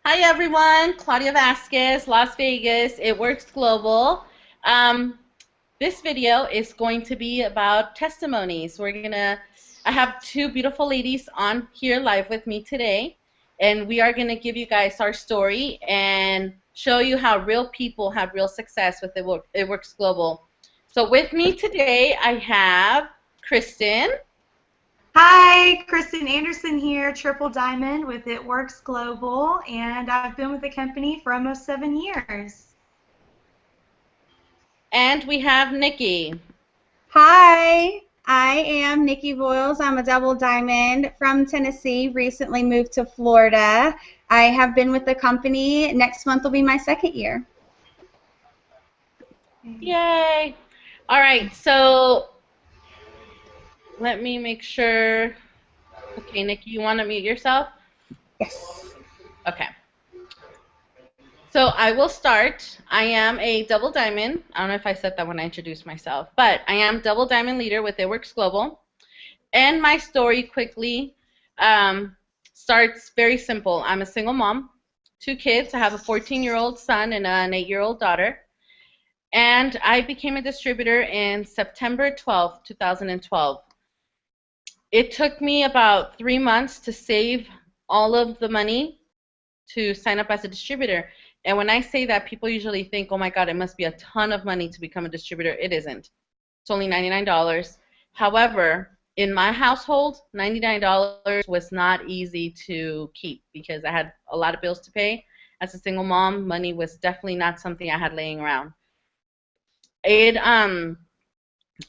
Hi everyone, Claudia Vasquez, Las Vegas. It Works Global. Um, this video is going to be about testimonies. I have two beautiful ladies on here live with me today, and we are gonna give you guys our story and show you how real people have real success with It Works Global. So with me today, I have Kristen. Hi, Kristen Anderson here, Triple Diamond with It Works Global, and I've been with the company for almost 7 years. And we have Nikki. Hi, I am Nikki Voiles. I'm a double diamond from Tennessee, recently moved to Florida. I have been with the company. Next month will be my second year. Yay! All right, so let me make sure. Okay, Nikki, you want to mute yourself? Yes. Okay. So I will start. I am a double diamond. I don't know if I said that when I introduced myself, but I am double diamond leader with It Works Global. And my story quickly um, starts very simple. I'm a single mom, two kids. I have a 14-year-old son and an 8-year-old daughter. And I became a distributor in September 12th, 2012. It took me about 3 months to save all of the money to sign up as a distributor. And when I say that, people usually think, oh my God, it must be a ton of money to become a distributor. It isn't. It's only $99. However, in my household, $99 was not easy to keep because I had a lot of bills to pay. As a single mom, money was definitely not something I had laying around. It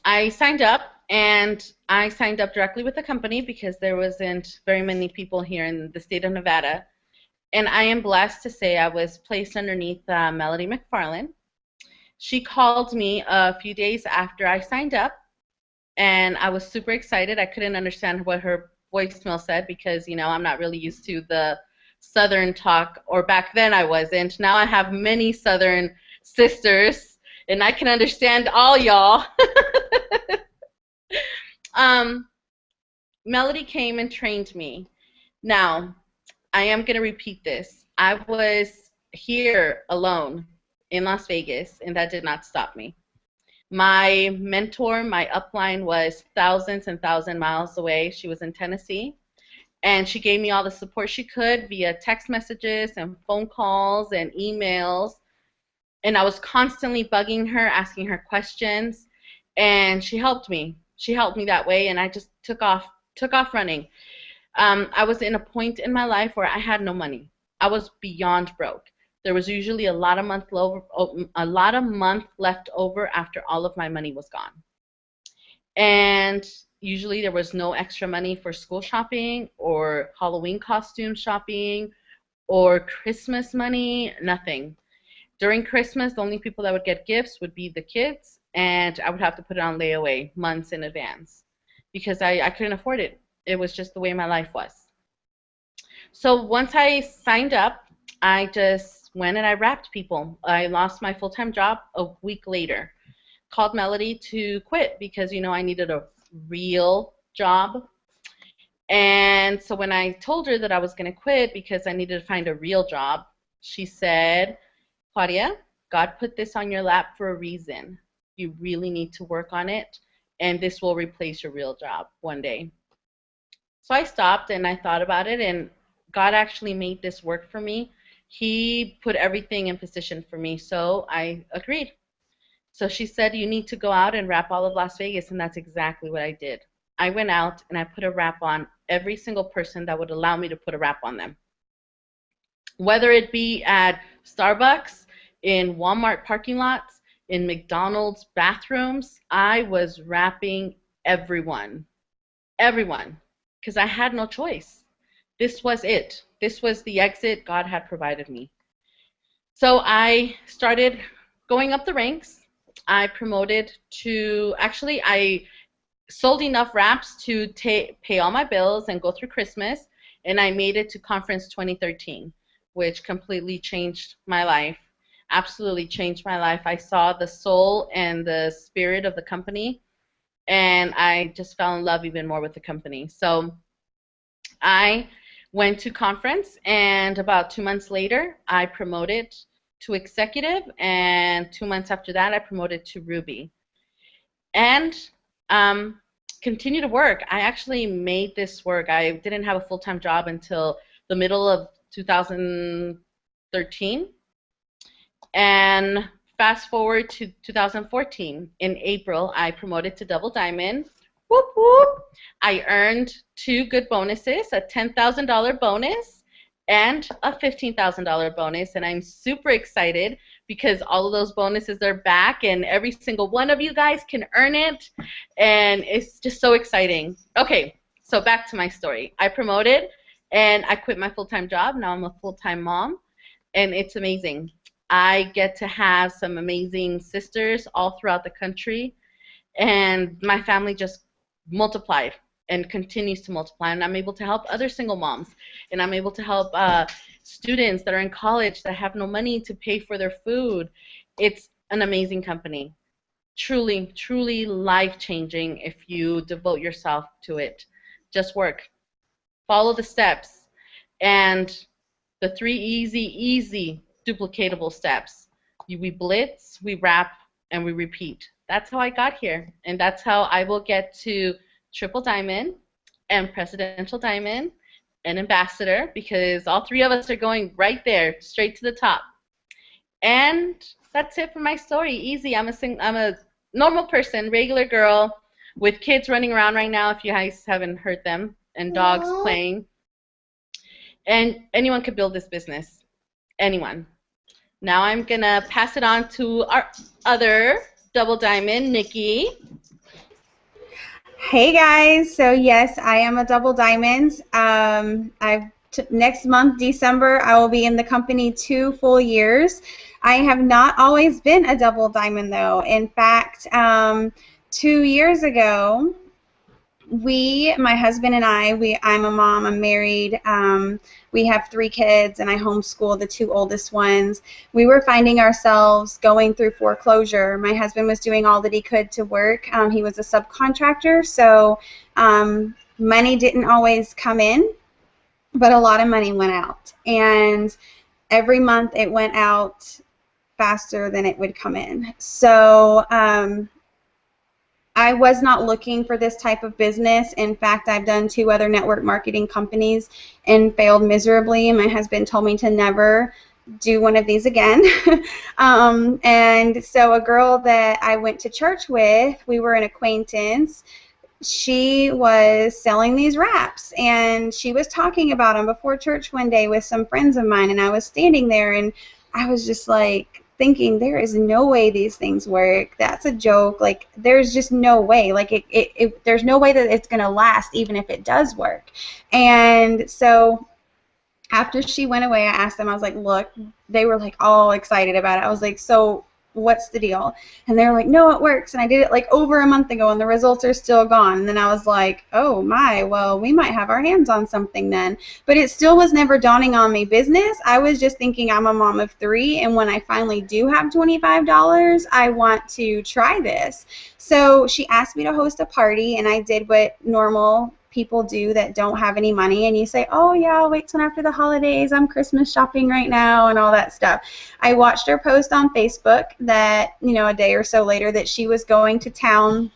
I signed up, and I signed up directly with the company because there wasn't very many people here in the state of Nevada. And I am blessed to say I was placed underneath Melody McFarland. She called me a few days after I signed up, and I was super excited. I couldn't understand what her voicemail said because, I'm not really used to the Southern talk, or back then I wasn't. Now I have many Southern sisters, and I can understand all y'all. um, Melody came and trained me. Now, I am going to repeat this. I was here alone in Las Vegas, and that did not stop me. My mentor, my upline, was thousands and thousands miles away. She was in Tennessee, and she gave me all the support she could via text messages and phone calls and emails. And I was constantly bugging her, asking her questions, and she helped me. She helped me that way, and I just took off running. I was in a point in my life where I had no money. I was beyond broke. There was usually a lot of month left over after all of my money was gone. And usually there was no extra money for school shopping or Halloween costume shopping or Christmas money, nothing. During Christmas, the only people that would get gifts would be the kids, and I would have to put it on layaway months in advance because I couldn't afford it. It was just the way my life was. So once I signed up, I just went and I wrapped people. I lost my full-time job a week later. Called Melody to quit because, I needed a real job. And so when I told her that I was going to quit because I needed to find a real job, she said, Claudia, God put this on your lap for a reason. You really need to work on it, and this will replace your real job one day. So I stopped and I thought about it, and God actually made this work for me. He put everything in position for me, so I agreed. So she said, you need to go out and wrap all of Las Vegas, and that's exactly what I did. I went out and I put a wrap on every single person that would allow me to put a wrap on them. Whether it be at Starbucks, in Walmart parking lots, in McDonald's bathrooms, I was wrapping everyone. Everyone. Because I had no choice. This was it. This was the exit God had provided me. So I started going up the ranks. I promoted to, actually, I sold enough wraps to pay all my bills and go through Christmas, and I made it to Conference 2013, which completely changed my life. Absolutely changed my life. I saw the soul and the spirit of the company, and I just fell in love even more with the company. So I went to conference, and about 2 months later, I promoted to executive, and 2 months after that, I promoted to Ruby. And continue to work. I actually made this work. I didn't have a full-time job until the middle of 2013. And fast forward to 2014. In April, I promoted to Double Diamond. Whoop, whoop. I earned 2 good bonuses, a $10,000 bonus and a $15,000 bonus, and I'm super excited because all of those bonuses are back, and every single one of you guys can earn it, and it's just so exciting. Okay, so back to my story. I promoted, and I quit my full-time job. Now I'm a full-time mom, and it's amazing. I get to have some amazing sisters all throughout the country, and my family just multiplied and continues to multiply, and I'm able to help other single moms, and I'm able to help students that are in college that have no money to pay for their food. It's an amazing company. Truly, truly life-changing if you devote yourself to it. Just work. Follow the steps. And the 3 easy, duplicatable steps. We blitz, we wrap, and we repeat. That's how I got here, and that's how I will get to Triple Diamond and Presidential Diamond and Ambassador, because all 3 of us are going right there, straight to the top. And that's it for my story. Easy. I'm a normal person, regular girl with kids running around right now, if you guys haven't heard them, and dogs playing. And anyone could build this business. Anyone. Now I'm going to pass it on to our other Double Diamond, Nikki. Hey guys, so yes, I am a Double Diamond. Next month, December, I will be in the company 2 full years. I have not always been a Double Diamond though. In fact, 2 years ago, my husband and I'm a mom, I'm married, we have 3 kids, and I homeschool the 2 oldest ones. We were finding ourselves going through foreclosure. My husband was doing all that he could to work. He was a subcontractor, so money didn't always come in, but a lot of money went out. And every month it went out faster than it would come in. So I was not looking for this type of business. In fact, I've done 2 other network marketing companies and failed miserably, and my husband told me to never do one of these again. And so a girl that I went to church with, we were an acquaintance, she was selling these wraps, and she was talking about them before church one day with some friends of mine, and I was standing there, and I was just like, thinking, there is no way these things work. That's a joke. Like, there's just no way. Like, there's no way that it's going to last, even if it does work. And so after she went away, I asked them, I was like, look, they were like all excited about it. I was like, so what's the deal? And they were like, no, it works. And I did it like over a month ago, and the results are still gone. And then I was like, oh my, well, we might have our hands on something then. But it still was never dawning on me business. I was just thinking, I'm a mom of 3, and when I finally do have $25, I want to try this. So she asked me to host a party, and I did what normal people do that don't have any money, and you say, oh yeah, I'll wait till after the holidays, I'm Christmas shopping right now, and all that stuff. I watched her post on Facebook that, a day or so later, that she was going to town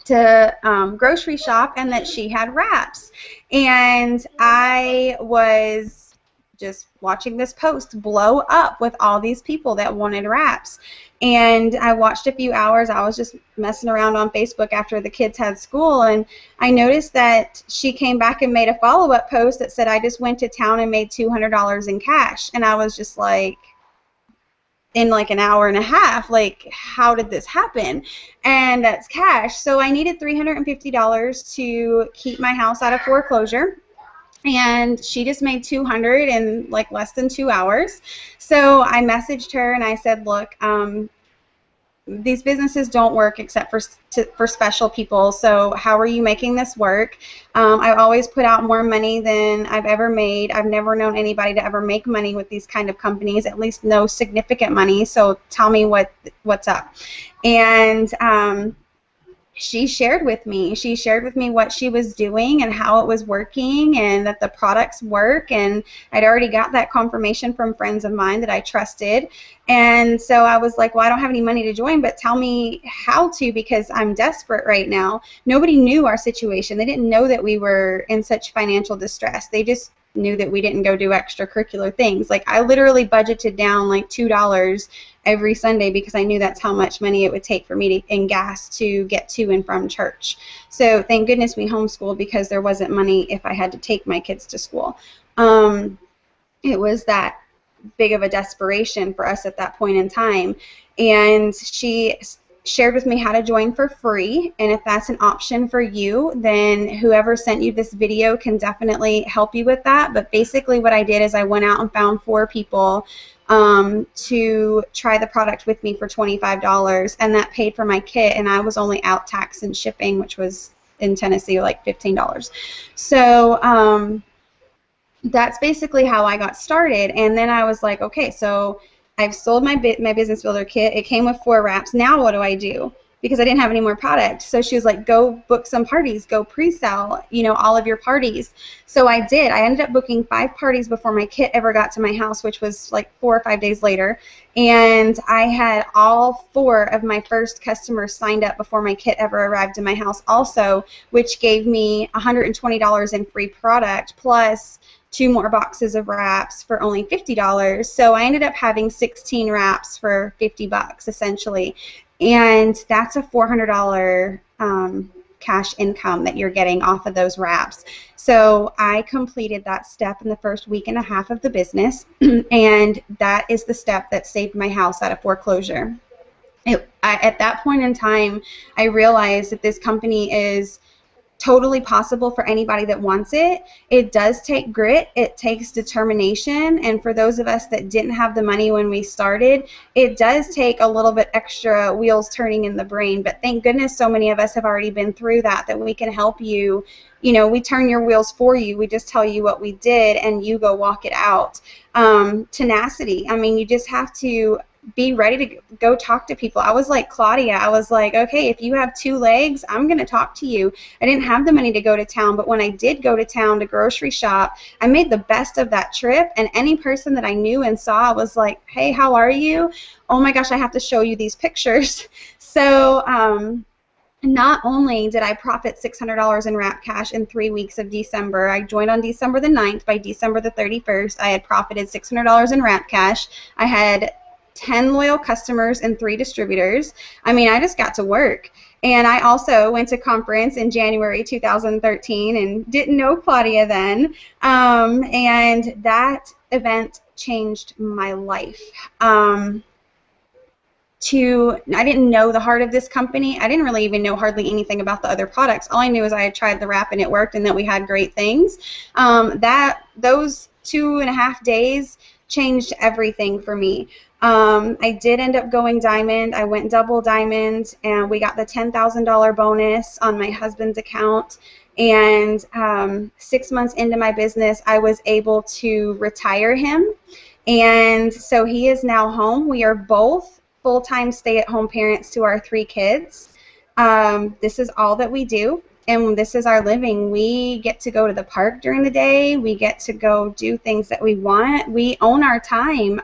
to grocery shop, and that she had wraps. And I was just watching this post blow up with all these people that wanted wraps. And I watched a few hours. I was just messing around on Facebook after the kids had school, and I noticed that she came back and made a follow-up post that said, I just went to town and made $200 in cash. And I was just like, in like an hour and a half, like, how did this happen? And that's cash. So I needed $350 to keep my house out of foreclosure. And she just made $200 in like less than 2 hours. So I messaged her and I said, look, these businesses don't work except for special people. So how are you making this work? I've always put out more money than I've ever made. I've never known anybody to ever make money with these kind of companies, at least no significant money. So tell me what's up. And she shared with me. She shared with me what she was doing and how it was working and that the products work. And I'd already got that confirmation from friends of mine that I trusted. And so I was like, well, I don't have any money to join, but tell me how to, because I'm desperate right now. Nobody knew our situation. They didn't know that we were in such financial distress. They just knew that we didn't go do extracurricular things. Like, I literally budgeted down like $2 every Sunday because I knew that's how much money it would take for me to, in gas to get to and from church. So thank goodness we homeschooled, because there wasn't money if I had to take my kids to school. It was that big of a desperation for us at that point in time. And she shared with me how to join for free, and if that's an option for you, then whoever sent you this video can definitely help you with that. But basically what I did is I went out and found 4 people to try the product with me for $25, and that paid for my kit, and I was only out tax and shipping, which was in Tennessee like $15. So that's basically how I got started. And then I was like, okay, so I've sold my business builder kit. It came with 4 wraps. Now what do I do? Because I didn't have any more product. So she was like, go book some parties, go pre-sell, you know, all of your parties. So I did. I ended up booking 5 parties before my kit ever got to my house, which was like 4 or 5 days later. And I had all 4 of my first customers signed up before my kit ever arrived in my house also, which gave me $120 in free product, plus 2 more boxes of wraps for only $50. So I ended up having 16 wraps for $50 essentially. And that's a $400 cash income that you're getting off of those wraps. So I completed that step in the first week and a half of the business, and that is the step that saved my house out of foreclosure. At that point in time, I realized that this company is totally possible for anybody that wants it. It does take grit, it takes determination, and for those of us that didn't have the money when we started, it does take a little bit extra wheels turning in the brain, but thank goodness so many of us have already been through that we can help you. You know, we turn your wheels for you. We just tell you what we did and you go walk it out. Tenacity. I mean, you just have to be ready to go talk to people. I was like Claudia. I was like, okay, if you have 2 legs, I'm going to talk to you. I didn't have the money to go to town, but when I did go to town to grocery shop, I made the best of that trip, and any person that I knew and saw was like, hey, how are you? Oh my gosh, I have to show you these pictures. So not only did I profit $600 in wrap cash in 3 weeks of December, I joined on December the 9th. By December the 31st, I had profited $600 in wrap cash. I had 10 loyal customers and 3 distributors. I mean, I just got to work. And I also went to conference in January 2013 and didn't know Claudia then. And that event changed my life. I didn't know the heart of this company. I didn't really even know hardly anything about the other products. All I knew is I had tried the wrap and it worked, and that we had great things. Those 2.5 days changed everything for me. I did end up going diamond. I went double diamond, and we got the $10,000 bonus on my husband's account. And 6 months into my business, I was able to retire him. And so he is now home. We are both full-time stay-at-home parents to our 3 kids. This is all that we do, and this is our living. We get to go to the park during the day. We get to go do things that we want. We own our time.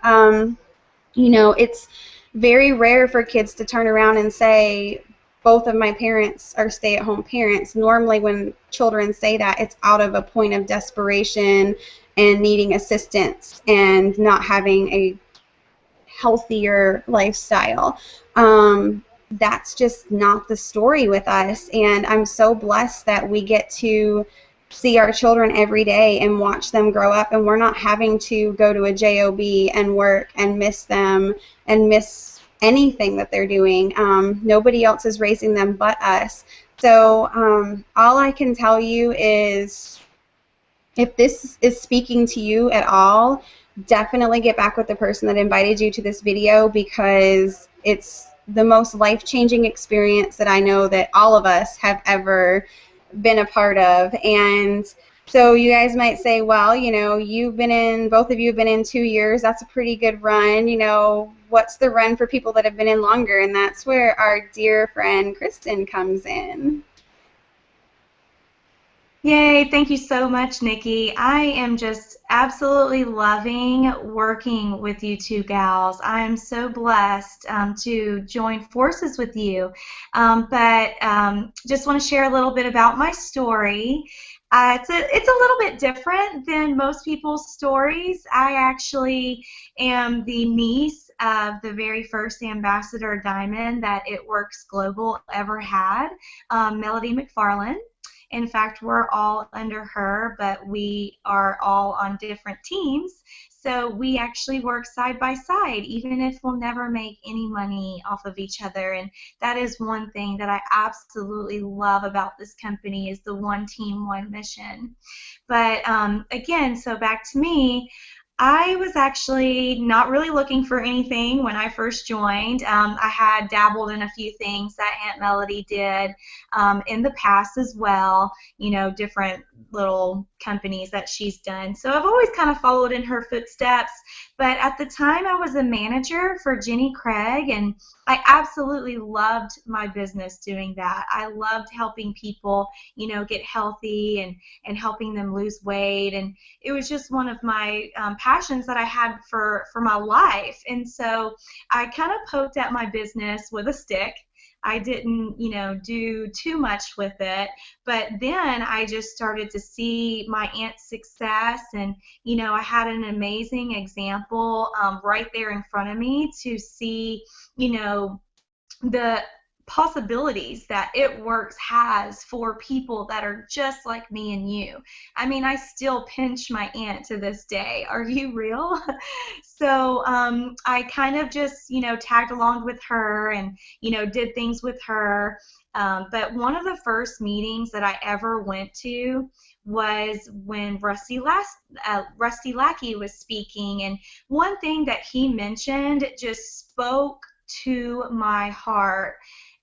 You know, it's very rare for kids to turn around and say, both of my parents are stay-at-home parents. Normally when children say that, it's out of a point of desperation and needing assistance and not having a healthier lifestyle. That's just not the story with us, and I'm so blessed that we get to see our children every day and watch them grow up, and we're not having to go to a job and work and miss them and miss anything that they're doing. Nobody else is raising them but us. So all I can tell you is, if this is speaking to you at all, definitely get back with the person that invited you to this video, because it's the most life-changing experience that I know that all of us have ever been a part of. And so you guys might say, well, you know, both of you have been in 2 years. That's a pretty good run. You know, what's the run for people that have been in longer, and that's where our dear friend Kristen comes in. Yay, thank you so much, Nikki. I am just absolutely loving working with you two gals. I am so blessed to join forces with you. But just want to share a little bit about my story. It's a little bit different than most people's stories. I actually am the niece of the very first ambassador diamond that It Works Global ever had, Melody McFarland. In fact, we're all under her, but we are all on different teams. So we actually work side by side, even if we'll never make any money off of each other. And that is one thing that I absolutely love about this company is the one team, one mission. But again, so back to me. I was actually not really looking for anything when I first joined. I had dabbled in a few things that Aunt Melody did in the past as well, you know, different little companies that she's done. So I've always kind of followed in her footsteps. But at the time, I was a manager for Jenny Craig, and I absolutely loved my business doing that. I loved helping people, you know, get healthy and helping them lose weight. And it was just one of my passions that I had for my life. And so I kind of poked at my business with a stick. I didn't, you know, do too much with it, but then I just started to see my aunt's success, and, you know, I had an amazing example right there in front of me to see, you know, the possibilities that It Works has for people that are just like me and you. I mean, I still pinch my aunt to this day. Are you real? So I kind of just, you know, tagged along with her and, you know, did things with her. But one of the first meetings that I ever went to was when Rusty Lackey was speaking, and one thing that he mentioned just spoke to my heart.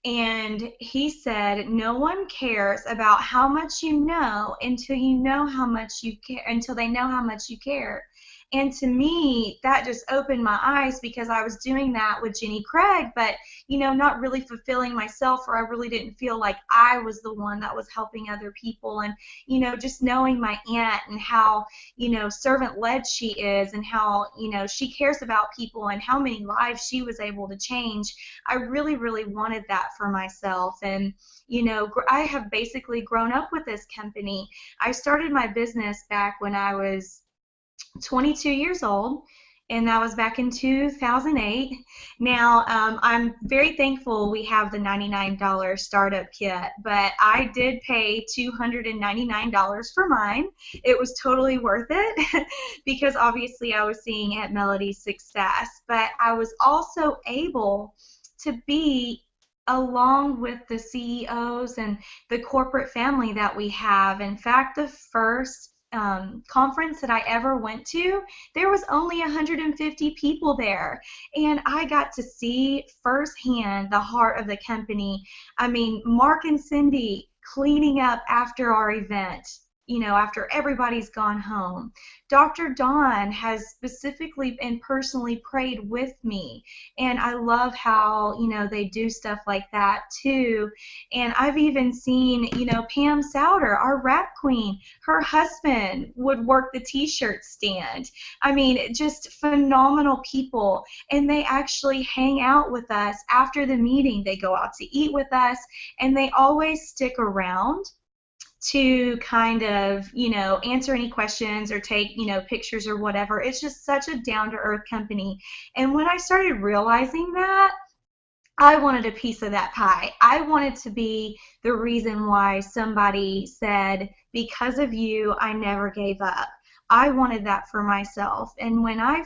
And he said, no one cares about how much you know until you know how much you care, until they know how much you care. And to me, that just opened my eyes, because I was doing that with Jenny Craig, but, you know, not really fulfilling myself, or I really didn't feel like I was the one that was helping other people. And, you know, just knowing my aunt and how, you know, servant-led she is, and how, you know, she cares about people and how many lives she was able to change, I really, really wanted that for myself. And, you know, I have basically grown up with this company. I started my business back when I was 22 years old, and that was back in 2008. Now, I'm very thankful we have the $99 startup kit, but I did pay $299 for mine. It was totally worth it because obviously I was seeing Aunt Melody's success, but I was also able to be along with the CEOs and the corporate family that we have. In fact, the first conference that I ever went to, there was only 150 people there, and I got to see firsthand the heart of the company. I mean, Mark and Cindy cleaning up after our event, you know, after everybody's gone home. Dr. Dawn has specifically and personally prayed with me, and I love how, you know, they do stuff like that too. And I've even seen, you know, Pam Souter, our rap queen, her husband would work the t-shirt stand. I mean, just phenomenal people, and they actually hang out with us after the meeting. They go out to eat with us, and they always stick around to kind of, you know, answer any questions or take, you know, pictures or whatever. It's just such a down-to-earth company. And when I started realizing that, I wanted a piece of that pie. I wanted to be the reason why somebody said, because of you, I never gave up. I wanted that for myself. And when I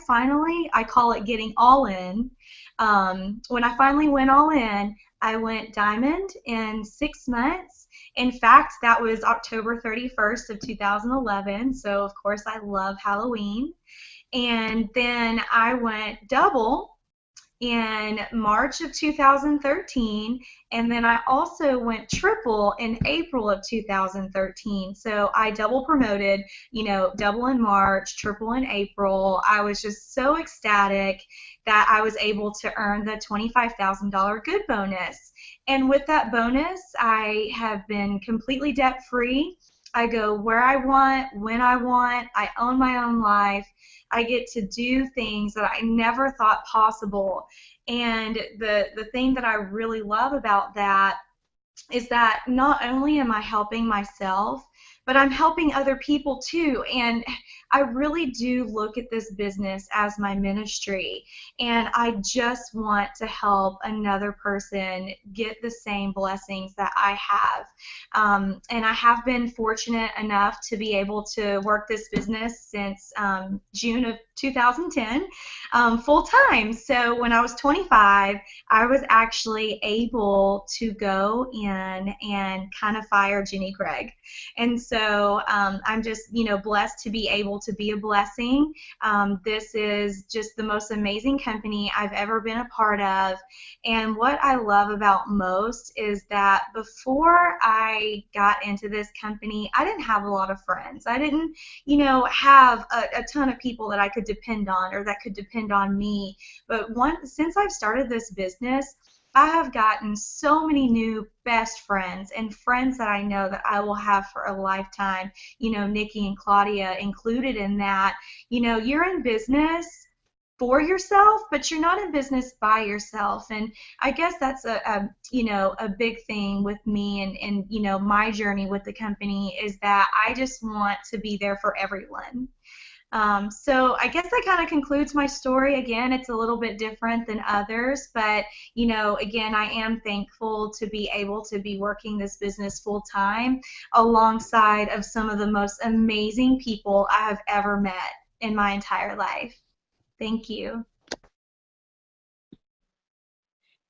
call it getting all in, when I finally went all in, I went diamond in 6 months. In fact, that was October 31st of 2011, so of course I love Halloween. And then I went double in March of 2013, and then I also went triple in April of 2013. So I double promoted, double in March, triple in April. I was just so ecstatic that I was able to earn the $25,000 good bonus. And with that bonus, I have been completely debt-free. I go where I want, when I want. I own my own life. I get to do things that I never thought possible. And the thing that I really love about that is that not only am I helping myself, but I'm helping other people too. And I really do look at this business as my ministry, and I just want to help another person get the same blessings that I have. And I have been fortunate enough to be able to work this business since June of 2010 full time. So when I was 25, I was actually able to go in and kind of fire Jenny Craig. And so I'm just, blessed to be able to be a blessing. This is just the most amazing company I've ever been a part of. And what I love about most is that before I got into this company, I didn't have a lot of friends. I didn't, have a ton of people that I could depend on or that could depend on me. But since I've started this business, I have gotten so many new best friends and friends that I know that I will have for a lifetime, Nikki and Claudia included in that. You're in business for yourself, but you're not in business by yourself. And I guess that's a big thing with me and my journey with the company is that I just want to be there for everyone. So I guess that kind of concludes my story. Again, it's a little bit different than others, but again, I am thankful to be able to be working this business full time alongside of some of the most amazing people I have ever met in my entire life. Thank you.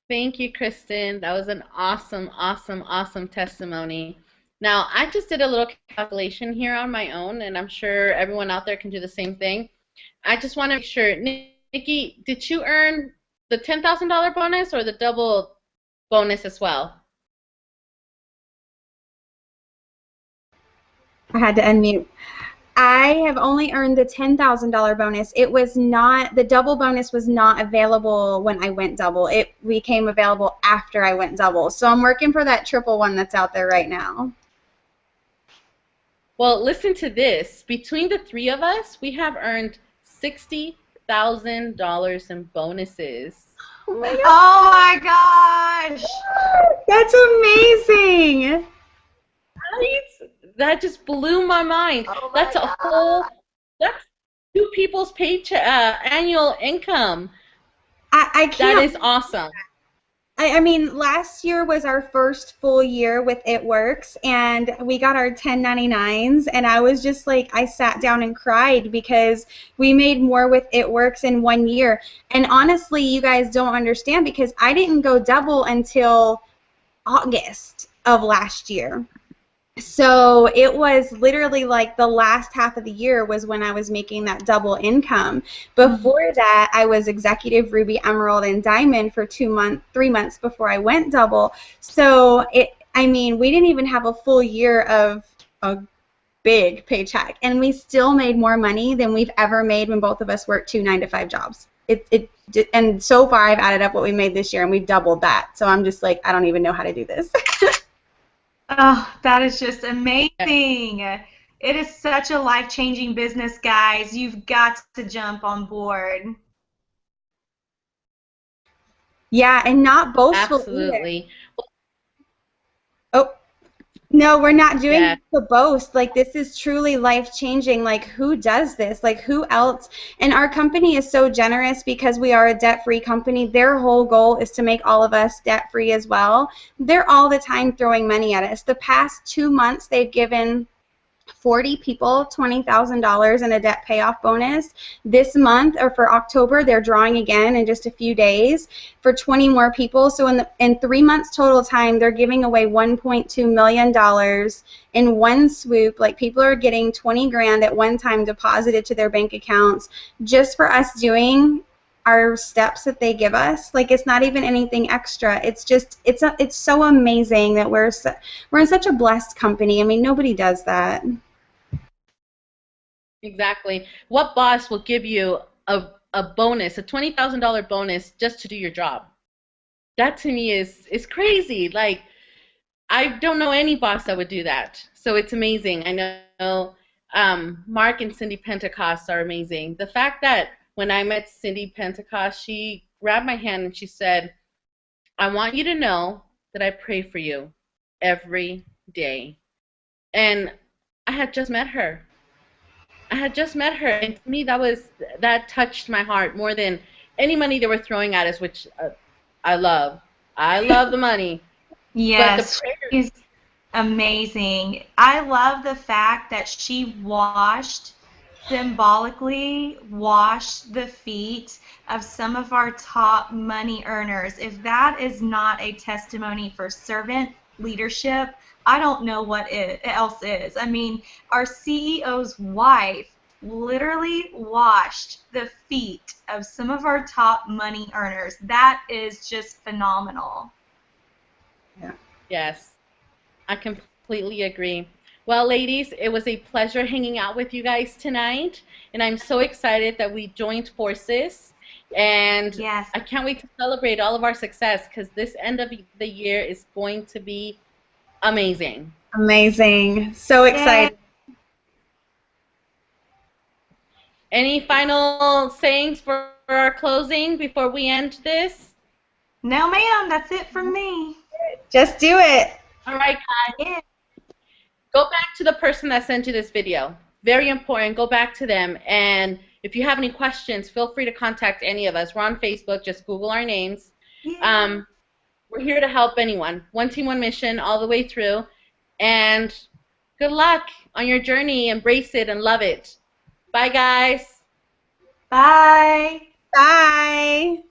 Thank you, Kristen. That was an awesome, awesome, awesome testimony. Now, I just did a little calculation here on my own, and I'm sure everyone out there can do the same thing. I just want to make sure, Nikki, did you earn the $10,000 bonus or the double bonus as well? I had to unmute. I have only earned the $10,000 bonus. It was not, the double bonus was not available when I went double. It became available after I went double. So I'm working for that triple one that's out there right now. Well, listen to this. Between the three of us, we have earned $60,000 in bonuses. Oh my gosh! That's amazing! Right? That just blew my mind. That's that's two people's paycheck, annual income. I can't. That is awesome. I mean, last year was our first full year with It Works, and we got our 1099s, and I was just like, I sat down and cried because we made more with It Works in 1 year. And honestly, you guys don't understand because I didn't go double until August of last year. So it was literally like the last half of the year was when I was making that double income. Before that, I was executive Ruby, Emerald, and Diamond for 3 months before I went double. So we didn't even have a full year of a big paycheck, and we still made more money than we've ever made when both of us worked 2 9-to-5 jobs. And so far, I've added up what we made this year, and we've doubled that. So I'm just like, I don't even know how to do this. Oh, that is just amazing. It is such a life-changing business, guys. You've got to jump on board. Yeah, and not boastful. Absolutely. Oh, no, we're not doing it to boast. Like, this is truly life-changing. Like, who does this? Like, who else? And our company is so generous because we are a debt-free company. Their whole goal is to make all of us debt-free as well. They're all the time throwing money at us. The past 2 months, they've given 40 people $20,000 in a debt payoff bonus. This month, or for October, they're drawing again in just a few days for 20 more people. So in 3 months total time, they're giving away $1.2 million in one swoop. Like, people are getting 20 grand at one time deposited to their bank accounts just for us doing our steps that they give us. Like, it's not even anything extra. It's just it's so amazing that we're in such a blessed company. I mean, nobody does that. Exactly. What boss will give you a bonus, a $20,000 bonus just to do your job? That to me is crazy. Like, I don't know any boss that would do that. So it's amazing. I know Mark and Cindy Pentecost are amazing. The fact that when I met Cindy Pentecost, she grabbed my hand and she said, I want you to know that I pray for you every day. And I had just met her. I had just met her, and to me that touched my heart more than any money they were throwing at us, which I love. I love the money, but the Yes, prayer. she's amazing. I love the fact that she symbolically washed the feet of some of our top money earners. If that is not a testimony for servant leadership, I don't know what else is. I mean, our CEO's wife literally washed the feet of some of our top money earners. That is just phenomenal. Yes, I completely agree. Well, ladies, it was a pleasure hanging out with you guys tonight, and I'm so excited that we joined forces, and Yes. I can't wait to celebrate all of our success because this end of the year is going to be amazing. Amazing. So excited. Any final sayings for our closing before we end this? No, ma'am, that's it from me. Just do it. All right, guys. Yeah. Go back to the person that sent you this video. Very important. Go back to them. And if you have any questions, feel free to contact any of us. We're on Facebook. Just Google our names. Yeah. We're here to help anyone. One team, one mission, all the way through. And good luck on your journey. Embrace it and love it. Bye, guys. Bye. Bye.